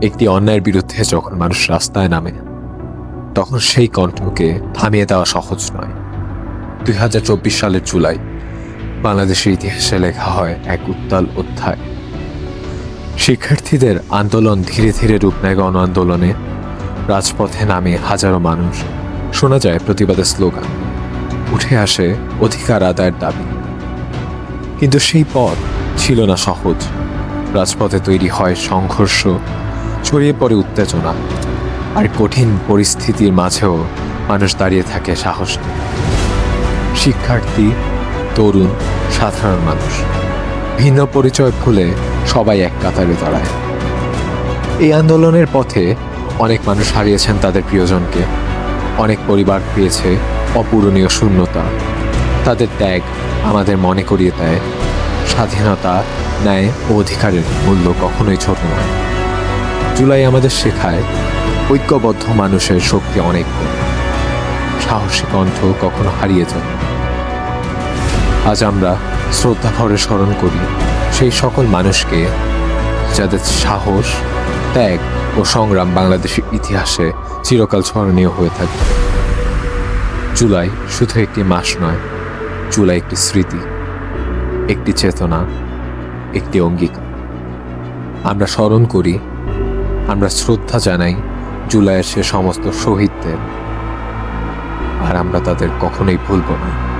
একটি অন্যায়ের বিরুদ্ধে যখন মানুষ রাস্তায় নামে, তখন সেই কণ্ঠকে থামিয়ে দেওয়া সহজ নয়। 2024 সালের জুলাই বাংলাদেশের ইতিহাসে লেখা হয় এক উত্তাল অধ্যায়। শিক্ষার্থীদের আন্দোলন ধীরে ধীরে রূপ নেয় গণ আন্দোলনে। রাজপথে নামে হাজারো মানুষ, শোনা যায় প্রতিবাদের স্লোগান, উঠে আসে অধিকার আদায়ের দাবি। কিন্তু সেই পথ ছিল না সহজ। রাজপথে তৈরি হয় সংঘর্ষ, ছড়িয়ে পড়ে উত্তেজনা, আর কঠিন পরিস্থিতির মাঝেও মানুষ দাঁড়িয়ে থাকে সাহস নিয়ে। শিক্ষার্থী, তরুণ, সাধারণ মানুষ ভিন্ন পরিচয় ভুলে সবাই এক কাতারে দাঁড়ায়। এই আন্দোলনের পথে অনেক মানুষ হারিয়েছেন তাদের প্রিয়জনকে, অনেক পরিবার পেয়েছে অপূরণীয় শূন্যতা। তাদের ত্যাগ আমাদের মনে করিয়ে দেয় স্বাধীনতা, ন্যায় ও অধিকারের মূল্য কখনোই ছোট নয়। জুলাই আমাদের শেখায় ঐক্যবদ্ধ মানুষের শক্তি অনেক বড়, সাহসী কণ্ঠ কখনো হারিয়ে যায়। আজ আমরা শ্রদ্ধা ভরে স্মরণ করি সেই সকল মানুষকে যাদের সাহস, ত্যাগ ও সংগ্রাম বাংলাদেশের ইতিহাসে চিরকাল স্মরণীয় হয়ে থাকবে। জুলাই শুধু একটি মাস নয়, জুলাই একটি স্মৃতি, একটি চেতনা, একটি অঙ্গীকার। আমরা স্মরণ করি, আমরা শ্রদ্ধা জানাই জুলাইয়ের সে সমস্ত শহীদদের, আর আমরা তাদের কখনোই ভুলব না।